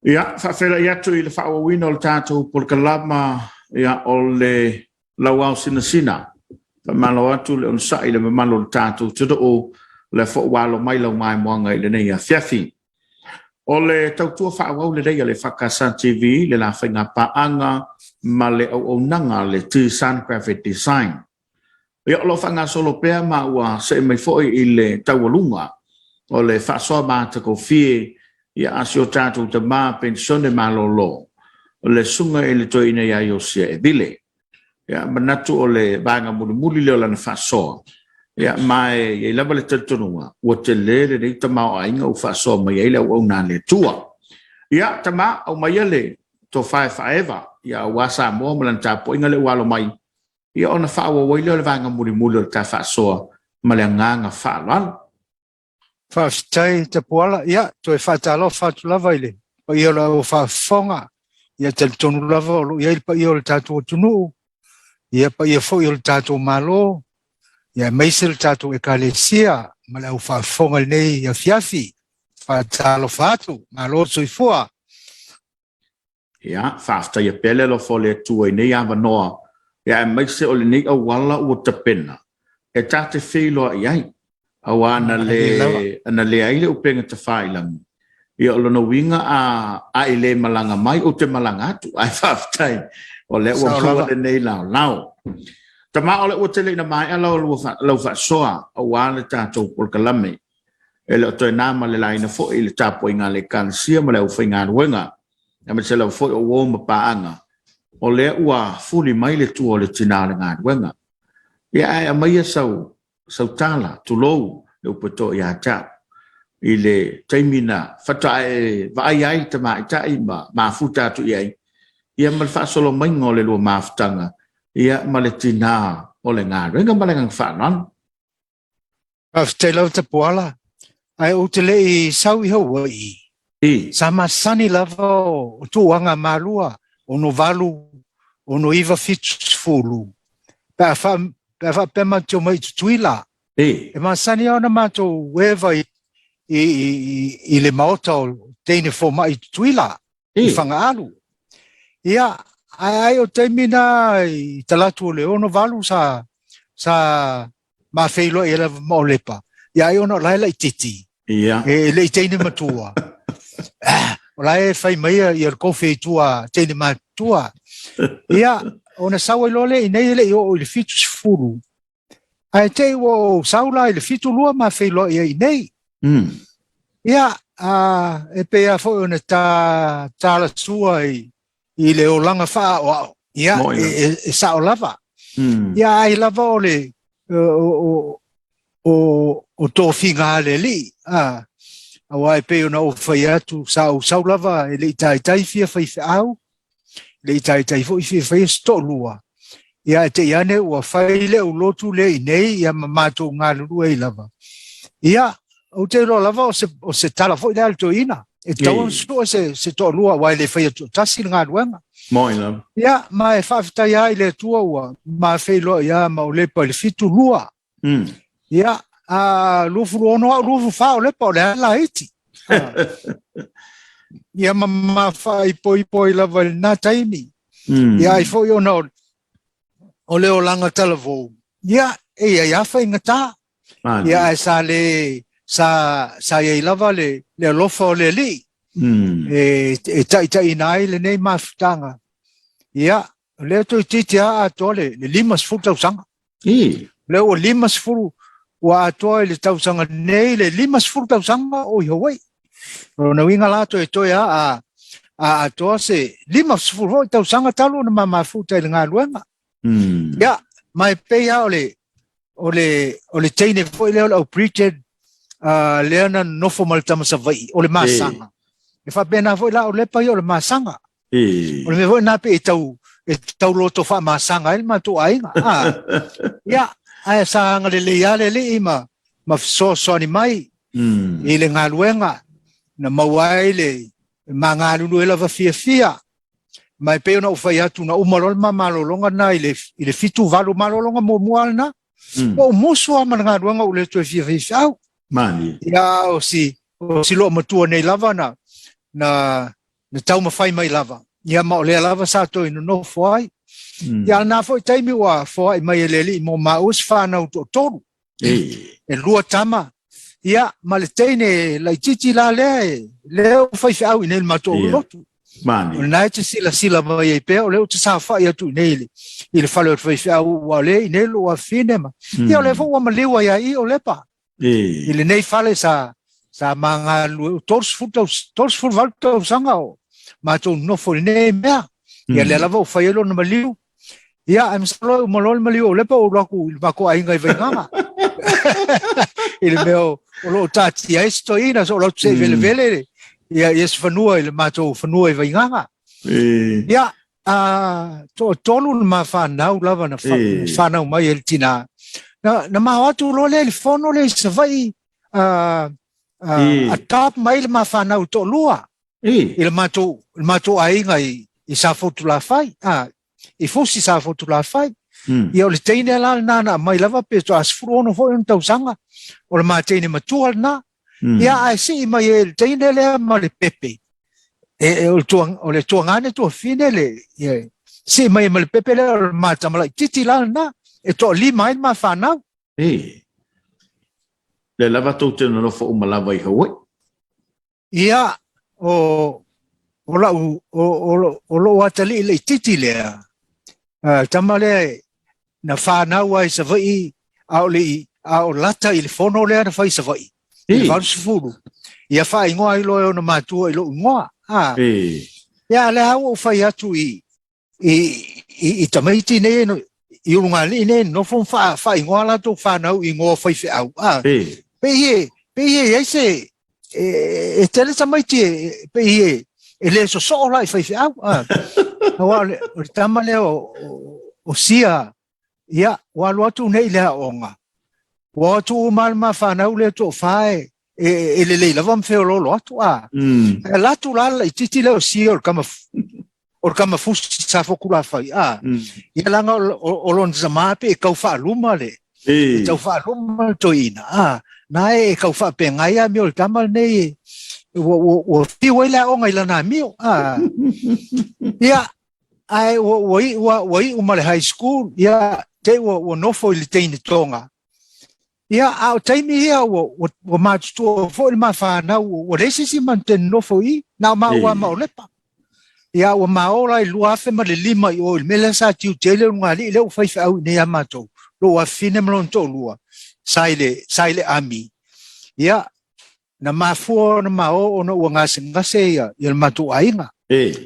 Ia, whawhera ia tu I le whaawawina o le tātou por kalama ia o le Lauao Sinasina. Whamalo atu le onsa I le mamalo le tātou tudo o le whaawalo mai lau mai moanga I le nei a fiafi. O le tautua whaawau le reia le whakasa TV le la whainga paanga ma le au nanga le Tucson Graphic Design. Ia lo whanga solo pea ma ua se mai foi I le taualunga o le whaasoa māta ko fie ia asio tātou te mā pensione malolo o le sunga I le toina ia iosia e vile. Ia manatu o le vanga muli leo lana whaasoa. Ia mai ia lava le tatununga ua te le rei tamao ainga o whaasoa mai ia au nā le tua. Ia tama au mai le to whaewa ia wasa moa malan tāpo inga le walo mai. Ia ona whaawa waileo le vanga muli o le tā whaasoa ma le nganga whaalwala. Whaftai te puala, ia, toi whatalo whatu lava ile. Pa ia la o whafonga, ia te tonu lava o lu, ia pa ia o le tātou tunu, ia pa ia fo ia le tātou malo, ia meise le tātou ekalesia, ma le o whafonga nei ia fiafi, whatalo whatu, malo soifua. Ia, whaftai ia pele lo fo le tua I nei awa noa, ia meise o le nei au wala ua tapena, e tate whiloa iai. Awana le aile upenga te whailangu. Ia o lona winga a ile malanga mai o te malanga atu. Ai whaftai. O le ua pua le nei lao. Ta maa o le ua tele ina mai ala o lau whasoa. Awana tātou polkalame. E le o toi nāma le laina fo I le tāpo inga le kansia ma le ua whainga ruenga. Ia me te lau fo I o woma paanga. O le ua fuli mai le tua o le tina le ngā ruenga. Ia ai a mai sau. Sautala, tulou, le upato I ata. I le taimina, whatae, vaai te mai ma futa tu iai. Ia ma le whaasolo maingo le lua mafutanga. Ia ma le tina o le ngā renga ma le ngang whaanan. Te lau te poala. Ai o te lei sau I Hawaii. Sa masani lava o tuanga malua, o no valu, o no iwa fitu fulu. Pea pema teo mai tutuila. E masani au na mato wewa I le maota o teine fo mai tutuila. I whanga alu. Ia, ai o teimina I talatu o le ono valu sa ma feilo I la maolepa. Ia ai ono laila I titi. Ia. E le I teine matua. O lai fai mai I ar kofi tua teine matua. Ia, ona sawa I lole I nei le o le fitu sifuru. Ai te o saula I le fitu lua ma feilo I nei. Ia, e pea fo ona tala sua I le o langa wha o ia, e sa o lava. Ia, ai lava o le o tō whinga le li. Awa e pea ona o whai atu sau lava e le tai fia whai au. Le tai fo I fia whai sto lua. Ia te iane ua whai le o lotu le I nei ia mamato ngā lulu e lava. Ia, o te roa lava o se tala fo I le alto ina. E tau sua se to lua wai le whai atu tasi ngā luenga. Moi lava. Ia, ma e whawhitai ai le tua ua ma whailo ia ma o lepa le fitu lua. Ia, lufu ono au lufu whao lepa o le ala iti. Ia ma whai poi lava le nā taimi. Ia, I fo I ona o leo langa talavo. Ia, e ia whai ngata. Ia, e sa ia lava le alofa o le li. E tai nai le nei mafutanga. Ia, leo toi titi a atoa le 5 tausanga. Leo o 5 ua atoa le tausanga nei le 5 tausanga o I Hawaii. Rona winga lato e toi a atoa se 5 tausanga talo na mafuta I le ngā luenga. Ia, mai pea o le teine foi leo au preached leana nofo maltama sa vai o le masanga. E fa bena foi la o le pai o le masanga. O le me foi na pe e tau loto fa masanga il ma tu ainga. Ia, ai sa nga le ia ma so ni mai. I le ngā luenga na mawai le ma ngā lulu e lava fia. Mai pe ona o fai atu na umalol ma malolonga na I le fitu valu malolonga mo mual na. O musu a mana ngā luenga o le toi fia au. Mani. Ia o si lo matua nei lava na na tau mawhai mai lava. Ia mao lea lava sa toi no fwai. Ia na fwai taimi wa fwai mai leli mo maus whanau to toru. E lua tama. Ia ma le teine lai titi la leo whai whiau inel mato lotu. O nai te sila mai e peo leo te sa whai atu inele. I le whale o whai whiau wa le inelo wa finema. Ia le fwa ma lewa ia I o lepa. I le nei whale sa mga tors full valtau sanga o. Mato no for ne mea. Ia le lava o whaielo na maliu. Ia am salo malol maliu o lepa o raku il mako ainga I vainganga. Il meo o lo tati a esto ina so lo tse vele. Ia yes fanua il mato fanua I vainganga. Ia tolu ma whanau lava na whanau mai el tina. Na mahatu lo le fono le savai a top mai le ma whanau to lua. Il mato ainga I sa fotu la fai. I fosi sa fotu la fai. Ia o le teine la nana mai lava pe to asfuru ono fo tau sanga. O le ma teine matua na. Ia ai si mai le teine le ma le pepe. O le tuangane to fine le. Si mai ma le pepe le o le ma tamalai titi la na. E to li mai ma whanau. Le lava tau tena no fo umalava I Hawaii. Ia o lo atali le titi lea. Tamale na whanau ai sa vai au lata I le fono lea na whai sa vai. I le furu. Ia whai ngoa I loe o na matua I lo ngoa. Ia le hau o whai atu I tamaiti ne no I urunga li ne no fon whai ngoa lato whanau I ngoa whai whiau. Pe hie se e tele tamaiti pe hie e le so la I whai whiau. O le tamale o sia ia walo atu nei le onga. Wa atu malma whanau le to whae e le lava mfeo lolo atu E latu lala I titi le o sia o kama fusi sa fokula whai Ia langa o lon zamape e kau wha luma le. E tau wha luma to ina. Na e kau wha pe ngai a mi o le tamal nei o fiwa le onga ilana mio. Ia ai wai umale high school ia te wo nofo I le teine tonga. Ia au taimi ia wo matu fo ma fa wo resisi manten nofo I na ma wa ma lepa. Ia wo ma ola I lua fe ma le lima I o le mele sa tiu tele ngali le o fai fa au ne amato. Lo wa fine mlon to lua. Saile ami. Ia na ma fo na ma o no ngase ia il matu ainga.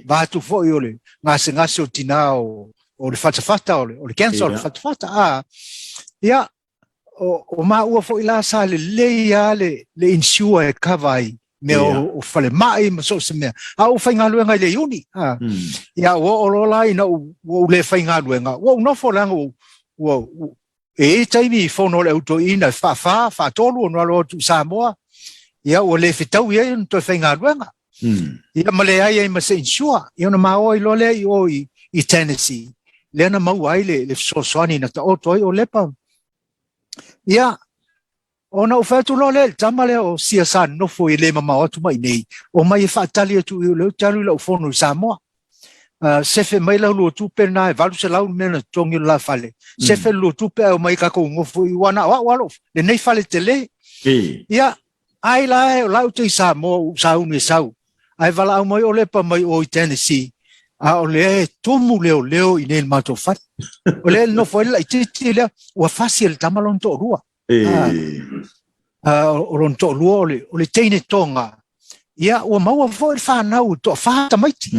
Batu fo iole ngase o tina o le fatafata o le cancer o le fatafata ia o ma ua fo ila sa le insure e kavai me o fale mai ma so se me o fainga luenga le uni ia o lola ina o le fainga luenga o no fo langa o e taimi fo no le auto ina fa tolu no lo tu Samoa ia o le fitau ia to fainga luenga Ia male ai ma se insua ia na mau I lole I Tennessee le na mau ai le soani na o toi o lepa ia ona o fatu lole tamale o sia san no foi le mama o tu mai nei o mai fa tali tu le talu le fono Samoa se fe mai la lu tu per na valu se la un mena tongi la fale se fe lu tu pe o mai ka ko ngofo I wana wa le nei fale tele ia ai la tu Samoa sa un sau ai vala au mai o lepa mai o Tennessee o le tomu leo I nei mato fat o le no foi la titi le o facile tamalon to rua o lon to rua o le teine tonga ia o mau foi fa nau to fa tamaiti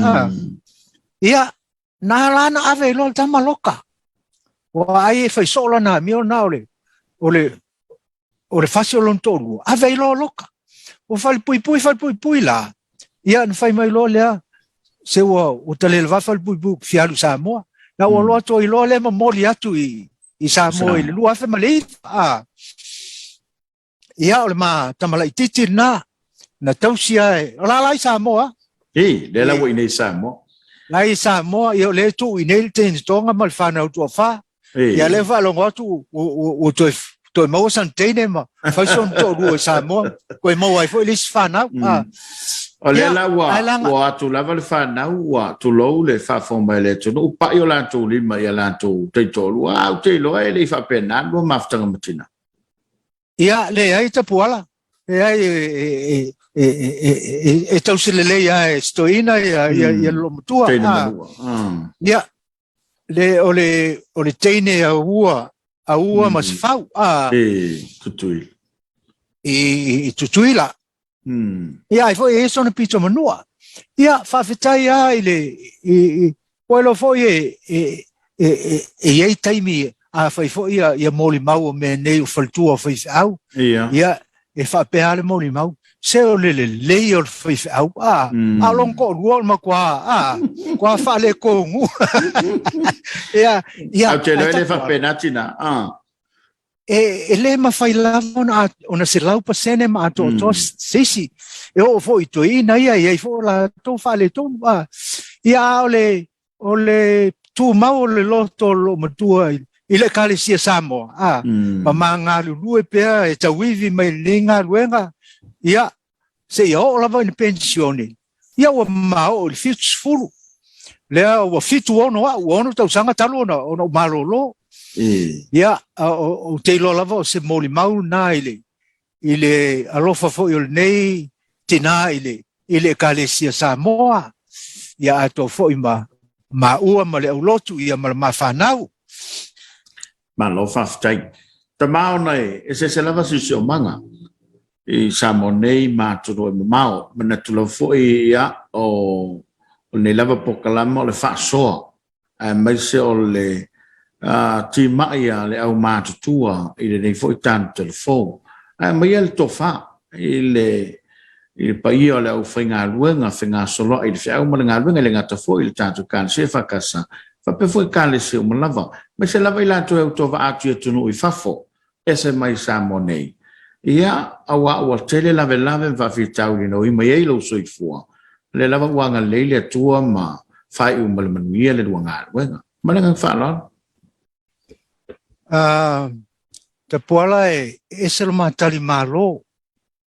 ia na lana ave lo tamaloka o ai foi solo na mi na o le facile lon to rua ave lo loka o fal pui la ia na fai mai lo lea se o tale le wafal buibu fialu Samoa na o lo to I lo le moli atu I Samoa I lua fe malei ia o le ma tamala titi na tausia la lai Samoa le la wo nei Samoa lai Samoa ia le tu I nei ten tonga mal fa na tu fa ia le va lo tu o to mo san tene ma fa son to ru Samoa ko mo ai foi lis fa na O le la wa tu lava le whanau wa tu lou le whawhonga le tonu upa i o lantou lima i a lantou teitolu au te loa e le whapena lua maftanga matina. Ia le ai tapuala le ai e tausile ia e stoina ia lomutua. Ia le o le teine a ua masifau. Tutui. I tutuila. Ia ai foi e sona pito manua. Ia whawhetai a i poelo foi e taimi a fai foi ia moli mau me nei o faltua fai au. Ia e whapea le moli mau. Se o le o fai au. A longo ruol ma kwa whale kongu. Ia. Au te loe le whapena tina. E le mawhai lava ona se lau pasene ma ato sisi. E o fo i toi na ia fo la tō whale tōnu. Ia o le tū mau le loto lo matua i le Congregational Samoa. Ma ngā lulue pēr e tawivi mai le ngā luenga. Ia se ia o lava i pensione. Ia wa mao le fitu sfuru. Lea wa fitu ono tau sanga talo ono malolo. Ia o te ilo lava o se moli mau na i le alofa fo i nei tina i le Congregational Samoa. Ia ato fo i ma ua ma le aulotu ia ma whanau. Ma lo whaftai. Ta mao nei e se lava si o manga. I Samoa nei ma turo i mao. Mana tula fo i ia o nei lava pokalama o le whaasoa. Mai se o le ti mai le au mātutua i le nei foi tānu telefon. Mai ele tofa i le paia o le au whainga luenga, whainga solo i le whiau ma le ngā luenga le ngata foi i le tātu kāne se whakasa. Whape foi kāne se o malava. Mai se lava i lanto e utova atu e tunu i whafo. E se mai Samoa nei. Ia awa ua tele lave mwhawhitau ni no i mai eilo soifua. Le lava wanga leile atua ma whai u malamanuia le luanga luenga. Malenga whalala. Te poala e se lo matali malo.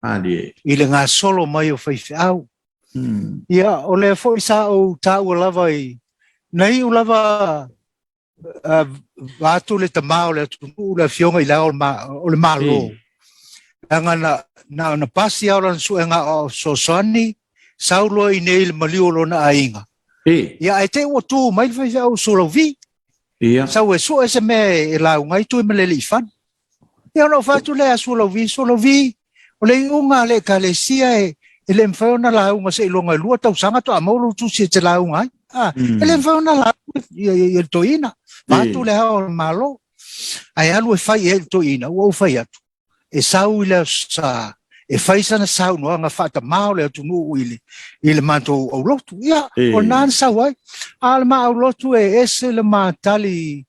I le ngā solo mai o whaiwhiau. Ia, o le fo isa o tāua lava i nei u lava wātu le tamau le tunu le fionga i la o le malo. Anga na pasi au lan suenga o sosani saulo i nei le maliolo na ainga. Ia, e te o tū mai whaiwhiau solovi. Sau e so ese me e lau ngai tu me le lifan. Ia no fatu le solovi o le unga le kalesia e le mfauna la unga se longa lua tau sanga to amolo tu se te la unga. Le mfauna la e toina. Fatu le o malo. Ai alu e fai e toina o fai atu. E sau le sa e fai sana sau no nga fata mau le tu no ile manto o lotu. Ia o nan sawai. Alma au lotu e ese le matali.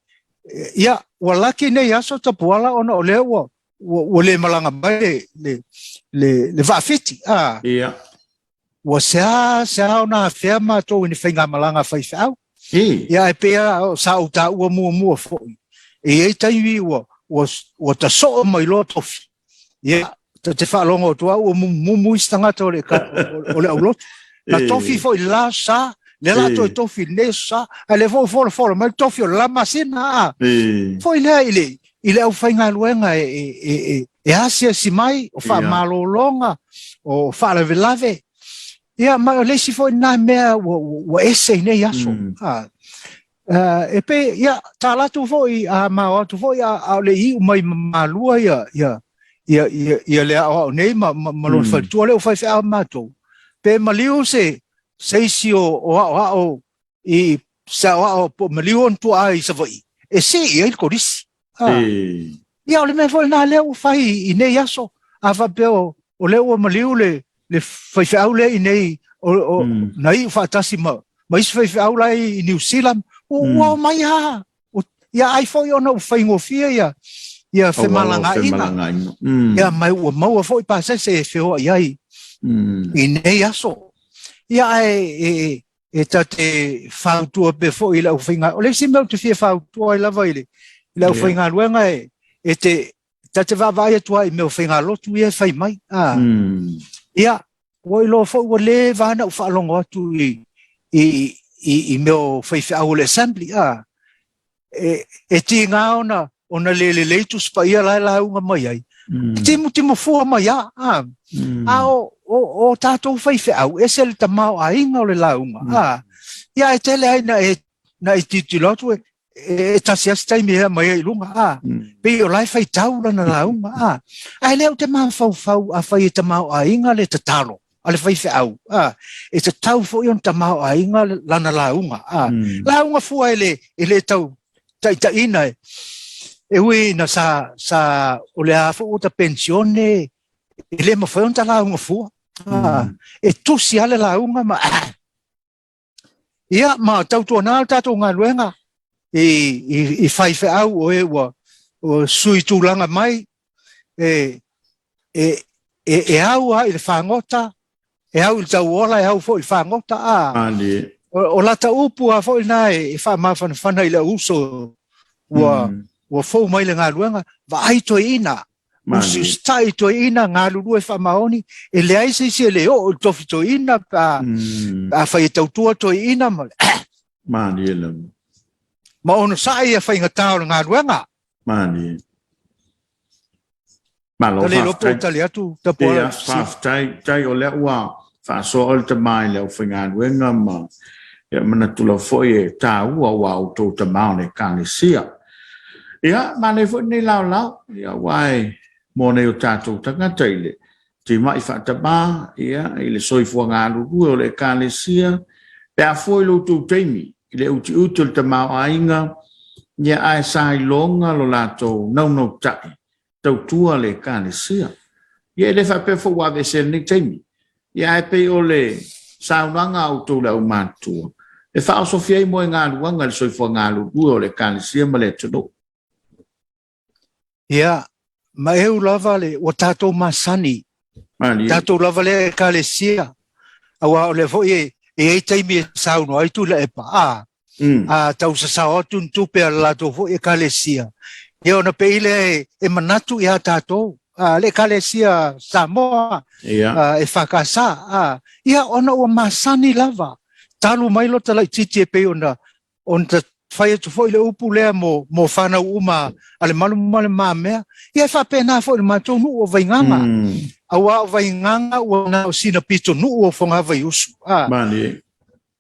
Ia, walaki ne yaso tapuala ona o leo o le malanga bai le whawhiti. Ia. Wa sea ona whiama tō ni whainga malanga whaiwhau. Ia e pēa sa au tā ua mua fōi. E ei taimi wa ta so mai lo tofi. Ia, te whaalonga o tua ua mumuis tangata o le au lotu. Na tofi fōi la sa. Le la to tofi nesa, ale fo ma tofi la masina. Foi le ile au fainga luenga e asia si mai o fa malolonga o fa la velave. Ia ma le si foi na mea o ese ne yaso. E pe ia tala tu foi a ma tu foi a le I mai malua ia le o nei ma lo fa tu le o fa fa mato. Pe maliu se seisi o I sa o milion tu ai sa vai. E se il corisi. Ia le me foi na leo fai I nei aso. Ava peo o leo miliu le fai fau le I nei o nai fatasi ma. Mas fai fau la I New Zealand. O mai ha. Ia ai foi ona o fai ngofia ia fe malanga ina. Ia mai o mau foi pa se feo ai. I nei aso. Ia e tate whautua pe fo I lau whainga. O le si meu te fia whautua I lava ile. I lau whainga luenga e te tate wawai atua I meu whainga lotu I e whai mai. Ia o lo fo o le vana o fa longo tu i meu fai fa o le assembly e tinga ona le tu spa ia la unga mai ai timo fu mai o tato fai fa o esel tamau a inga o le la unga ia e tele ai na e titilo tu e tasi astai me mai ai lunga pe o lai fai tau na la unga ai leo te ma fau a fai tamau a inga le tatalo ale fai au e te tau fo yon tamau a inga lana launga launga fu ele tau ta ina e ui na sa ole a fo ta pensione ele ma foi on ta launga fu e tu si ale launga ma ia ma tau tu na ta tu nga luenga e fai au o e o sui tu langa mai e au ai le fangota e au tau ola e au fo i whangota o lata upu a fo i nai e wha mawhana i le uso ua fo mai le ngā luenga wa ai to ina usi stai to ina ngā lulu e wha maoni e le aise isi e le o tofi to ina a whai tau tua to ina ma ono sai a whai ngatao le ngā luenga le lopo tali atu tapola tai o le ua fa so o te mai le finga wenga ma ya mana tula foi ta ua wa to te mau ne kanisia ya ma ne fo ni lao ya wai mo ne o tatu tanga taile ti mai fa ta ba ya ile soi fo nga lu o le kanisia pe a foi lu tu temi ile uti utul te mau ainga ya ai sai longa lo lato no tai tau tua le kanisia ye le fa pe fo wa ve sel ni temi ya pe o le saunanga auto la umatu e fa sofia mo nga luanga le soi fo nga lu o le kanisia ma le tudo ya ma eu lava le o tato masani tato lava le kanisia awa le fo e temi sauno ai tu le pa tau sa o tu pe la to fo e kanisia ia ona peile e manatu ia tatou le kalesia Samoa e whakasa ia ona ua masani lava talu mai lo tala titi e pe ona ta whai atu fo ile upu lea mo whanau uma ale malu mea ia e whapena fo ile matou nu o vainganga awa o vainganga ua na o sina pito nu o whonga vai usu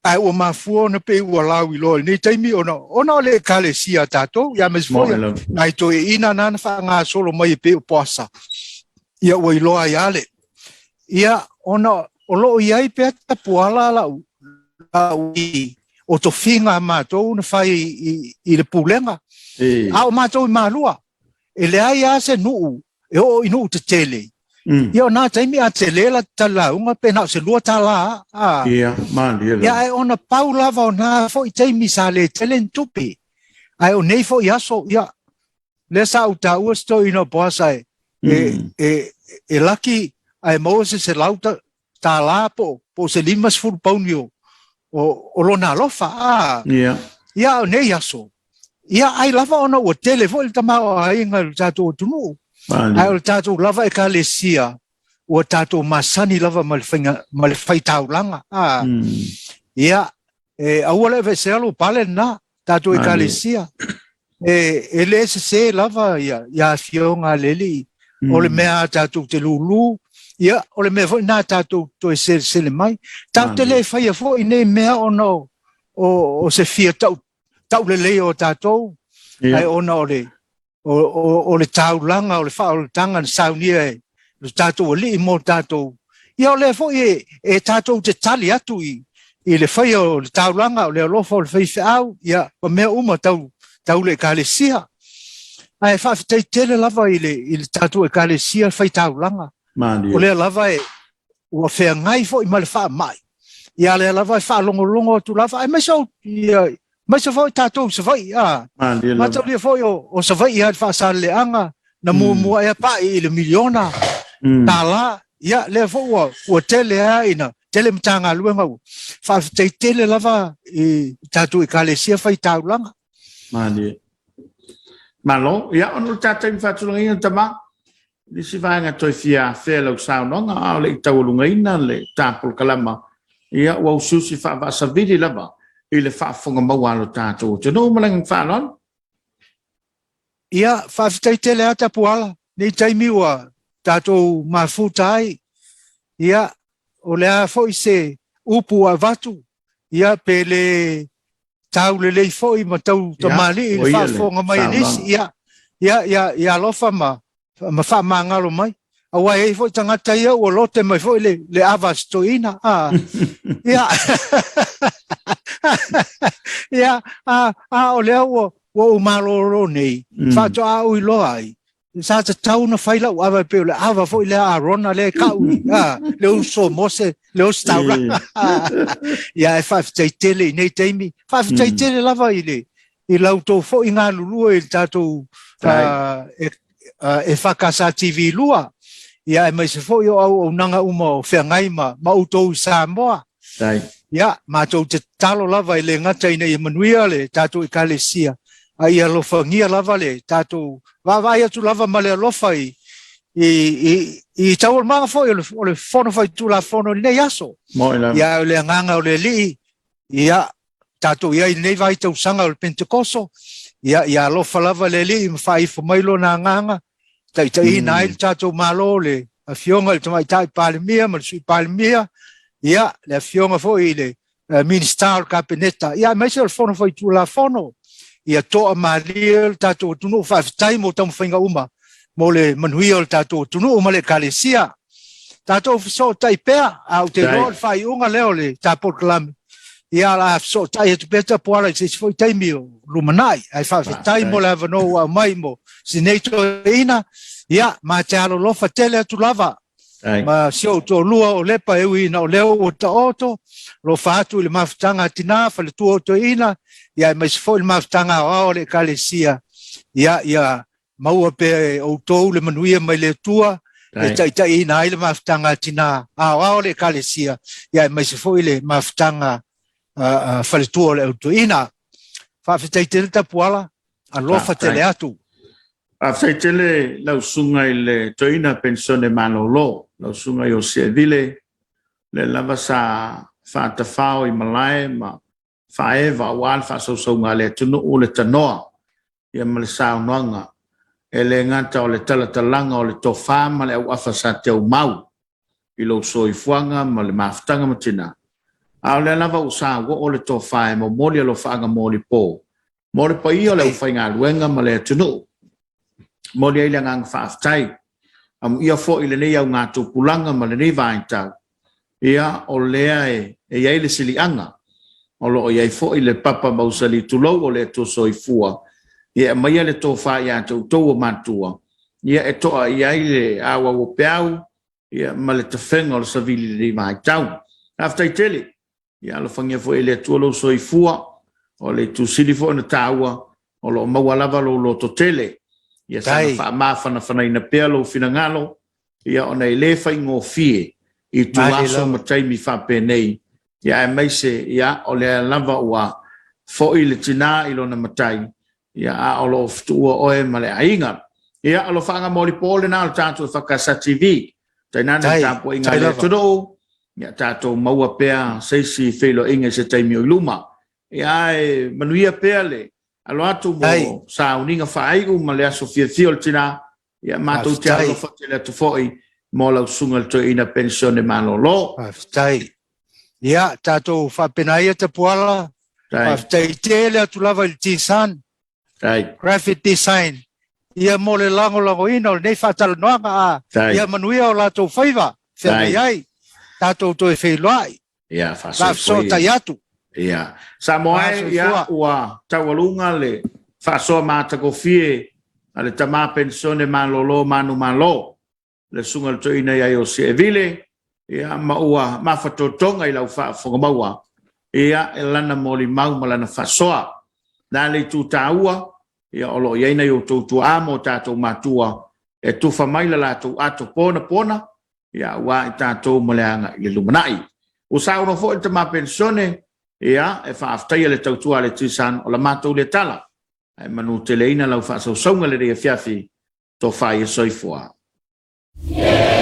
ai o mafuo na pe ua lau i loa nei taimi ona le kalesia tatou ia mes fo nai to ina nana wha ngā solo mai pe o poasa ia ua i loa iale ia ona o loo iai pe ta puala lau o to finga matou na whai i le pulenga a o matou i malua e le ai a se nuu e o i nuu te tele ia o nā taimi a te lela talaunga pe nao se lua tala ia e ona pau lava o nā fo i taimi sa le tele ntupi ai o nei fo i aso ia le sa uta ua sto ino poasa e laki ai Moses se lauta tala po se limas furu paunio o lona alofa ia o nei aso ia ai lava ona ua tele fo i tamao a inga tato o tunu ai o tato lava e kalesia ua tato masani lava ma le whaitaulanga ia aua le veselo pale na tato e kalesia e le se lava ia fionga leli o le mea tato te lulu ia o le mea fo na tato to e sele mai tato le whaia fo i nei mea ono o se fia tau le leo tato ai ona o le taulanga o le whaoltanga na saunia le tato o li mo tato ia o le fo e tato te tali atu i le whaia o le taulanga o le alofa o le whaifa au ia o mea uma tau le kalesia ai whawhitai tele lava i le tato e kalesia whai taulanga o le lava ua whea ngai fo i ma le wha mai ia le lava e wha longo tu lava ai mai sau mai sa foi tatou sa vai ma tau le foi o sa vai ia fa sa le anga na mua e pa i le miliona tala ia le foi o tele ina tele mtanga luenga fa tele lava i tatou i kalesia fai taulanga malo ia ono tatou fa tulanga tama Di si vanga toi fia fela usau nonga au le taulunga ina le tapol kalama. Ia wau susi fa va savidi lava. Ile fa fonga mawalo tato. Tino malang fa non? Ia fa tele ata puala. Nei taimiwa tato mafutai. Ia o lea foi se upu a vatu. Ia pele tau le foi ma tau tamali ile fa fonga mai nisi. Ia lofa ma fa mangalo mai. Awa e foi tangata ia o lote mai foi le avastoina. Ia o lea o maloro nei. Fa to a ui loai. Sa te tau na whaila o awa peo le awa foi le a rona le kaui. Le uso mose, le uso taura. Ia e whawhitai tele nei teimi. Whawhitai tele lava i le. I lau tō fo i ngā lulua i tātou e whakasa TV lua. Ia e mai se fo i au nanga uma o whiangai ma utou Samoa. Ia, mātou te talo lava i le ngata ina i manuia le tātou i kalesia. Ai alofa ngia lava le tātou vai atu lava ma le alofa i tau manga fo i le fono fai tu la fono nei aso. Ia le nganga o le li. Ia tātou ia i nei vai tau sanga o le Pentekoso. Ia alofa lava le li i mawhai fo mailo na nganga. Tai ina il tātou malo le a fionga le tamai tai palemia ma le sui palemia. Ia le a fionga fo i le minister kabineta. Ia mai se le fono fai tu la fono. Ia toa malia tātou tunu whawhitai mo tamu whainga uma mo le manuia o tātou tunu uma le kalesia. Tātou fiso tai pēr au te roa whai unga leo le tāpol kalami. Ia la fiso tai atu pēta puala i se sifoi taimi o lumanai. Ai whawhitai mo le avano au mai mo sineito ina. Ia ma te alo lofa tele atu lava. Ma sio to lua o lepa e ina o leo o ta oto. Lo fatu le mafutanga tina fa le tu oto ina. Ia mai se foi mafutanga o le kalesia. Ia maua pe o tou le manuia mai le tua. E tai ina ile mafutanga tina o le kalesia. Ia mai se foi le mafutanga fa le tu o le oto ina. Fa fitai tele tapuala a lofa tele atu. A whaitele lau sunga i le toina pensione malolo, lau sunga i o Seville, le lava sa whaatawhao i Malai, ma whaewa wal whaasausau le tunu o le tanoa, ia ma le saunoanga, e le ngata o le talatalanga o le tofa ma le au afa sa te au mau, i lo soifuanga ma le mafutanga matina. A le lava usa o le tofa e mo moli alo whaanga moli po, moli pa i o le uwhainga luenga ma le tunu. Moli ai langang whaaftai. Am ia fo i le nei au ngā tūpulanga ma le nei vaintau. Ia o lea e iai le silianga. O lo o iai fo i le papa mausali tulou o le to soifua. Ia mai le tō wha ia tau matua. Ia e toa iai le awa o peau. Ia ma le tawhenga o le savili le nei vaintau. Aftai tele. Ia lo whangia fo i le tuolo soifua. O le tu silifo na taua. O lo mawalava lo to tele. Ia sana whaamawhana whanaina pēa lo whinangalo, ia ona i le whaingo fie, i tu aso mataimi whape nei. Ia e meise, ia o le lava ua fo i le tina i lona matai, ia a o lo ftua oe ma le ainga. Ia o lo whanga mori pōle nā o tātou whakasa TV, tai nana tāpua inga le tudo, ia tātou maua pēa seisi whelo inga se taimi o luma. Ia e manuia pēa le, alo atu mo sa uninga whaaigu ma lea Sofia Fiol tina ia mātou te alo whatele atu foi mo lau sungal to ina pensione malolo. Whaftai. Ia, tātou whapenai te puala. Whaftai tele atu lava il tisan. Graphic design. Ia mo le lango ina o nei whatala noanga a. Ia manuia o lātou whaiva. Whenei ai. Tātou to e whailoai. Ia, whasoi. Lafso tai atu. Ia, Samoa ia ua tawalunga le whasoa mātako fie a le tamā pensione malolo manu malo le sungal to ina ia o Seville ia maua mawhatotonga i lau whakamaua ia e lana moli mau malana whasoa nā le tū tāua ia olo iaina i o tautu amo tātou mātua e tuwha maila lātou ato pona ia ua i tātou maleanga i le lumanai o sauno fo i tamā pensione ia e whaaftaia le tautua le tisan o la mātou le tala. E manu te leina lau whaasausonga le rea fiafi tō whaia soifua. Yeah.